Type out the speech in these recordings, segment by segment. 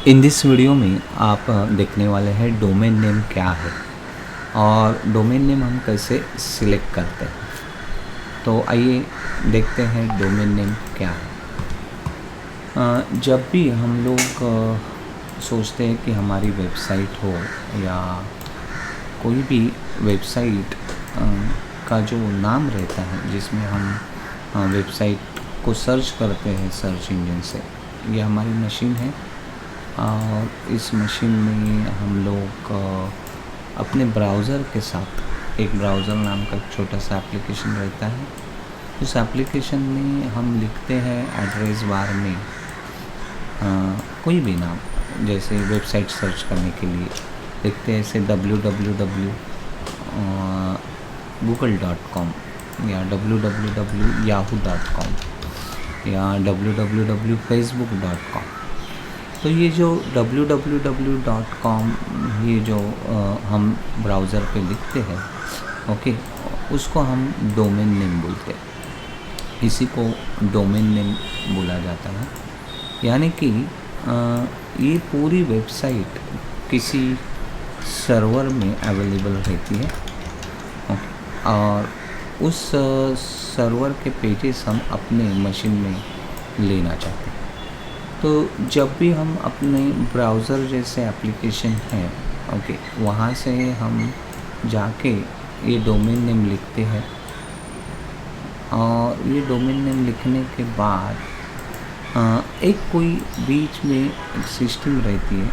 In this video में आप देखने वाले हैं डोमेन नेम क्या है और डोमेन नेम हम कैसे सिलेक्ट करते हैं। तो आइए देखते हैं डोमेन नेम क्या है। जब भी हम लोग सोचते हैं कि हमारी वेबसाइट हो या कोई भी वेबसाइट का जो नाम रहता है जिसमें हम वेबसाइट को सर्च करते हैं सर्च इंजन से, ये हमारी मशीन है और इस मशीन में हम लोग अपने ब्राउज़र के साथ एक ब्राउज़र नाम का छोटा सा एप्लीकेशन रहता है। उस एप्लीकेशन में हम लिखते हैं एड्रेस बार में कोई भी नाम, जैसे वेबसाइट सर्च करने के लिए लिखते हैं ऐसे www.google.com या www.yahoo.com या www.facebook.com। तो ये जो www.com ये जो हम ब्राउज़र पे लिखते हैं, ओके, उसको हम डोमेन नेम बोलते हैं। इसी को डोमेन नेम बोला जाता है। यानी कि ये पूरी वेबसाइट किसी सर्वर में अवेलेबल रहती है, ओके, और उस सर्वर के पेजेस हम अपने मशीन में लेना चाहते हैं। तो जब भी हम अपने ब्राउज़र जैसे एप्लीकेशन है, ओके, वहाँ से हम जाके ये डोमेन नेम लिखते हैं और ये डोमेन नेम लिखने के बाद एक कोई बीच में एक सिस्टम रहती है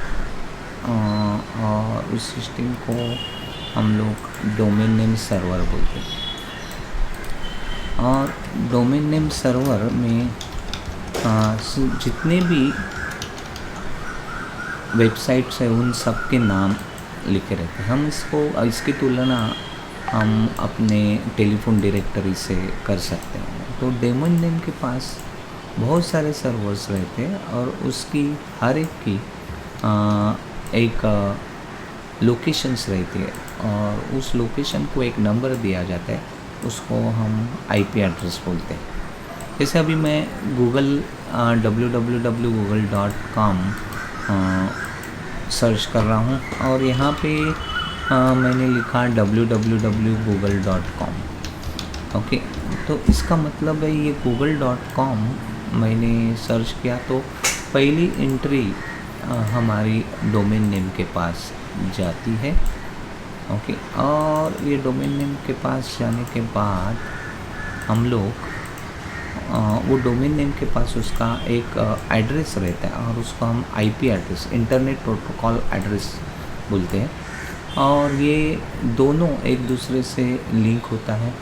और उस सिस्टम को हम लोग डोमेन नेम सर्वर बोलते हैं। और डोमेन नेम सर्वर में जितने भी वेबसाइट्स हैं उन सब के नाम लिखे रहते हैं। हम इसकी तुलना हम अपने टेलीफोन डायरेक्टरी से कर सकते हैं। तो डोमेन नेम के पास बहुत सारे सर्वर्स रहते हैं और उसकी हर एक की एक लोकेशंस रहती है और उस लोकेशन को एक नंबर दिया जाता है, उसको हम आईपी एड्रेस बोलते हैं। जैसे अभी मैं www.google.com सर्च कर रहा हूँ और यहाँ पे मैंने लिखा www.google.com, ओके। तो इसका मतलब है ये google.com मैंने सर्च किया तो पहली एंट्री हमारी डोमेन नेम के पास जाती है, ओके। और ये डोमेन नेम के पास जाने के बाद हम लोग वो डोमेन नेम के पास उसका एक एड्रेस रहता है और उसको हम IP address, internet protocol address बोलते हैं। और ये दोनों एक दूसरे से लिंक होता है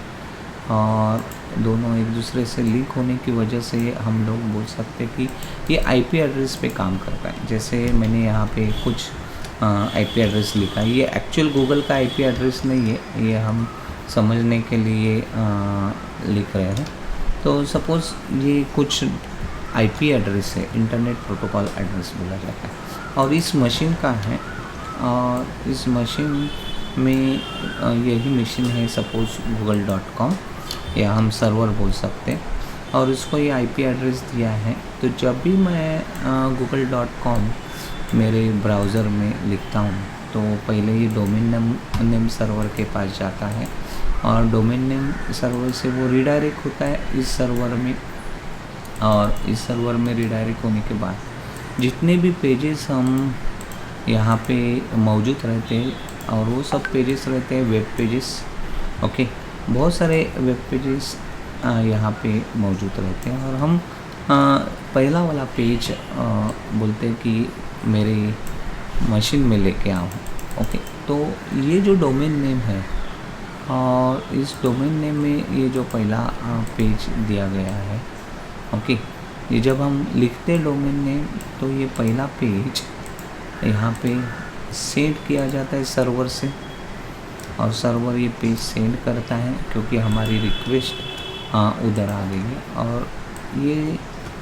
और दोनों एक दूसरे से लिंक होने की वजह से हम लोग बोल सकते हैं कि ये आईपी एड्रेस पे काम करता है। जैसे मैंने यहाँ पे कुछ आईपी एड्रेस लिखा है, ये एक्चुअल गूगल का आईपी एड्रेस नहीं है, ये हम समझने के लिए लिख रहे हैं। तो सपोज़ ये कुछ आईपी एड्रेस है, इंटरनेट प्रोटोकॉल एड्रेस बोला जाता है और इस मशीन का है और इस मशीन में यही मशीन है सपोज़ google.com या हम सर्वर बोल सकते हैं और इसको ये आईपी एड्रेस दिया है। तो जब भी मैं google.com मेरे ब्राउज़र में लिखता हूँ तो पहले ये डोमेन नेम सर्वर के पास जाता है और डोमेन नेम सर्वर से वो रीडायरेक्ट होता है इस सर्वर में और इस सर्वर में रीडायरेक्ट होने के बाद जितने भी पेजेस हम यहाँ पे मौजूद रहते हैं और वो सब पेजेस रहते हैं वेब पेजेस, ओके। बहुत सारे वेब पेजेस यहाँ पे मौजूद रहते हैं और हम पहला वाला पेज बोलते हैं कि मेरी मशीन में लेके आऊँ, ओके। तो ये जो डोमेन नेम है और इस डोमेन नेम में ये जो पहला पेज दिया गया है, ओके, ये जब हम लिखते हैं डोमेन नेम तो ये पहला पेज यहाँ पे सेंड किया जाता है सर्वर से और सर्वर ये पेज सेंड करता है क्योंकि हमारी रिक्वेस्ट उधर आ गई है और ये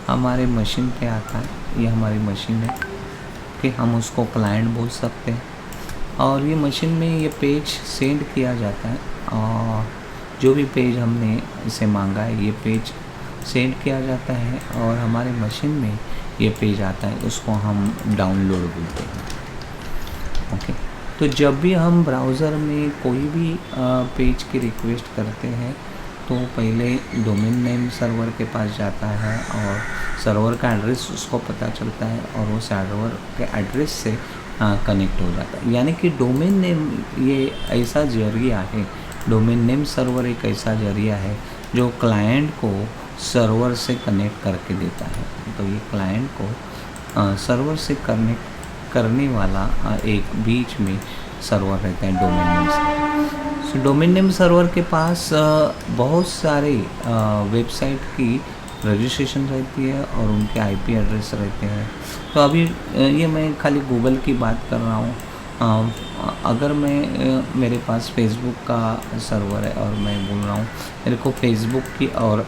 हमारे मशीन पे आता है। ये हमारी मशीन है कि हम उसको क्लाइंट बोल सकते हैं और ये मशीन में ये पेज सेंड किया जाता है और जो भी पेज हमने इसे मांगा है ये पेज सेंड किया जाता है और हमारे मशीन में ये पेज आता है, उसको हम डाउनलोड बोलते हैं। ओके, तो जब भी हम ब्राउज़र में कोई भी पेज की रिक्वेस्ट करते हैं तो पहले डोमेन नेम सर्वर के पास जाता है और सर्वर का एड्रेस उसको पता चलता है और वो सर्वर के एड्रेस से कनेक्ट हो जाता है। यानी कि डोमेन नेम ये ऐसा जरिया है, डोमेन नेम सर्वर एक ऐसा जरिया है जो क्लाइंट को सर्वर से कनेक्ट करके देता है। तो ये क्लाइंट को सर्वर से कनेक्ट करने वाला एक बीच में सर्वर रहता है, domain name server. So domain name server के पास बहुत सारे वेबसाइट की रजिस्ट्रेशन रहती है और उनके आईपी एड्रेस रहते हैं। तो अभी ये मैं खाली गूगल की बात कर रहा हूँ। अगर मैं मेरे पास फेसबुक का सर्वर है और मैं बोल रहा हूँ मेरे को फेसबुक की और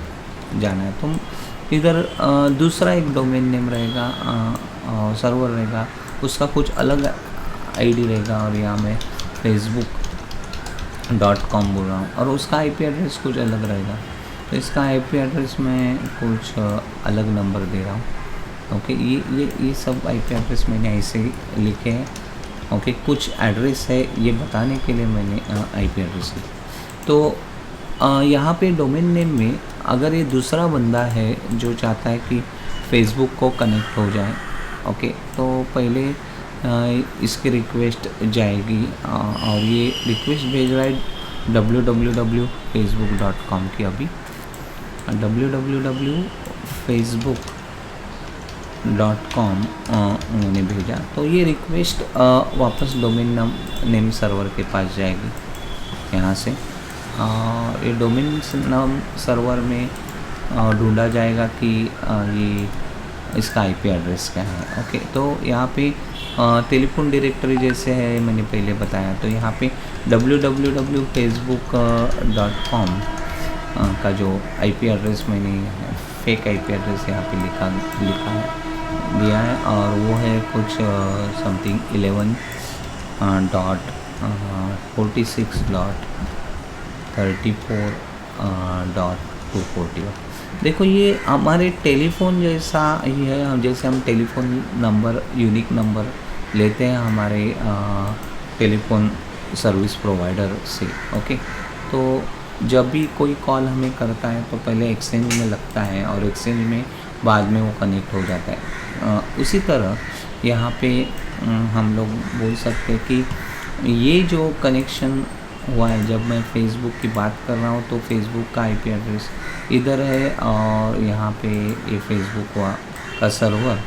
जाना है, तो इधर दूसरा एक डोमेन नेम रहेगा, सर्वर रहेगा, उसका कुछ अलग आईडी रहेगा और यहाँ मैं facebook.com बोल रहा हूँ और उसका आईपी एड्रेस कुछ अलग रहेगा। तो इसका आईपी एड्रेस मैं कुछ अलग नंबर दे रहा हूँ। ओके, ये सब आईपी एड्रेस मैंने ऐसे ही लिखे हैं। ओके, कुछ एड्रेस है ये बताने के लिए मैंने आईपी एड्रेस लिखा। तो यहाँ पे डोमेन नेम में अगर ये दूसरा बंदा है जो चाहता है कि फेसबुक को कनेक्ट हो जाए, ओके, तो पहले इसकी रिक्वेस्ट जाएगी और ये रिक्वेस्ट भेज रहा है www.facebook.com की। अभी www.facebook.com मैंने भेजा, तो ये रिक्वेस्ट वापस डोमेन नेम सर्वर के पास जाएगी यहाँ से। ये डोमेन नेम सर्वर में ढूंढा जाएगा कि ये इसका आईपी एड्रेस क्या है। ओके, तो यहाँ पे टेलीफोन डायरेक्टरी जैसे है मैंने पहले बताया, तो यहाँ पे www.facebook.com का जो आईपी एड्रेस मैंने फेक आईपी एड्रेस यहाँ पे लिखा दिया है और वो है कुछ समथिंग 11.46.34.240। देखो ये हमारे टेलीफोन जैसा ही है, जैसे हम टेलीफोन नंबर यूनिक नंबर लेते हैं हमारे टेलीफोन सर्विस प्रोवाइडर से। ओके, तो जब भी कोई कॉल हमें करता है तो पहले एक्सचेंज में लगता है और एक्सचेंज में बाद में वो कनेक्ट हो जाता है। उसी तरह यहाँ पे हम लोग बोल सकते हैं कि ये जो कनेक्शन हुआ है, जब मैं फेसबुक की बात कर रहा हूँ तो फेसबुक का आईपी एड्रेस इधर है और यहाँ पे ये फेसबुक का सर्वर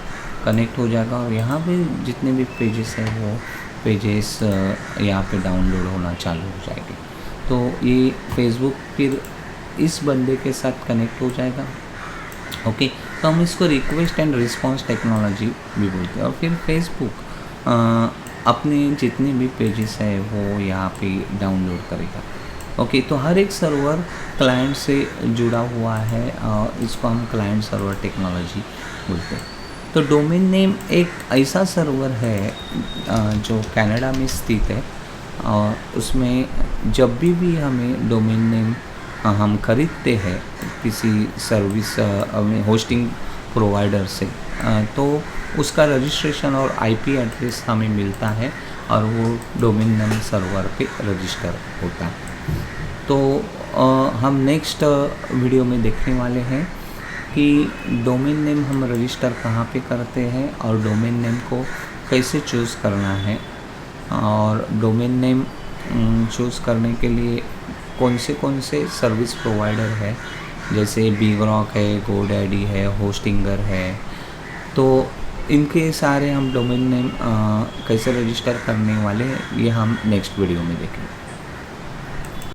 कनेक्ट हो जाएगा और यहाँ पे जितने भी पेजेस हैं वो पेजेस यहाँ पे डाउनलोड होना चालू हो जाएंगे। तो ये फेसबुक फिर इस बंदे के साथ कनेक्ट हो जाएगा। ओके, तो हम इसको रिक्वेस्ट एंड रिस्पॉन्स टेक्नोलॉजी भी बोलते हैं। और फिर फेसबुक अपने जितने भी पेजेस है वो यहाँ पे डाउनलोड करेगा। ओके, तो हर एक सर्वर क्लाइंट से जुड़ा हुआ है और इसको हम क्लाइंट सर्वर टेक्नोलॉजी बोलते हैं। तो डोमेन नेम एक ऐसा सर्वर है जो कनाडा में स्थित है और उसमें जब भी हमें डोमेन नेम हम खरीदते हैं किसी सर्विस होस्टिंग प्रोवाइडर से, तो उसका रजिस्ट्रेशन और आईपी एड्रेस हमें मिलता है और वो डोमेन नेम सर्वर पे रजिस्टर होता है। तो हम नेक्स्ट वीडियो में देखने वाले हैं कि डोमेन नेम हम रजिस्टर कहाँ पे करते हैं और डोमेन नेम को कैसे चूज़ करना है और डोमेन नेम चूज़ करने के लिए कौन से सर्विस प्रोवाइडर है, जैसे बिगरॉक है, गोडैडी है, होस्टिंगर है। तो इनके सारे हम डोमेन नेम कैसे रजिस्टर करने वाले हैं ये हम नेक्स्ट वीडियो में देखेंगे।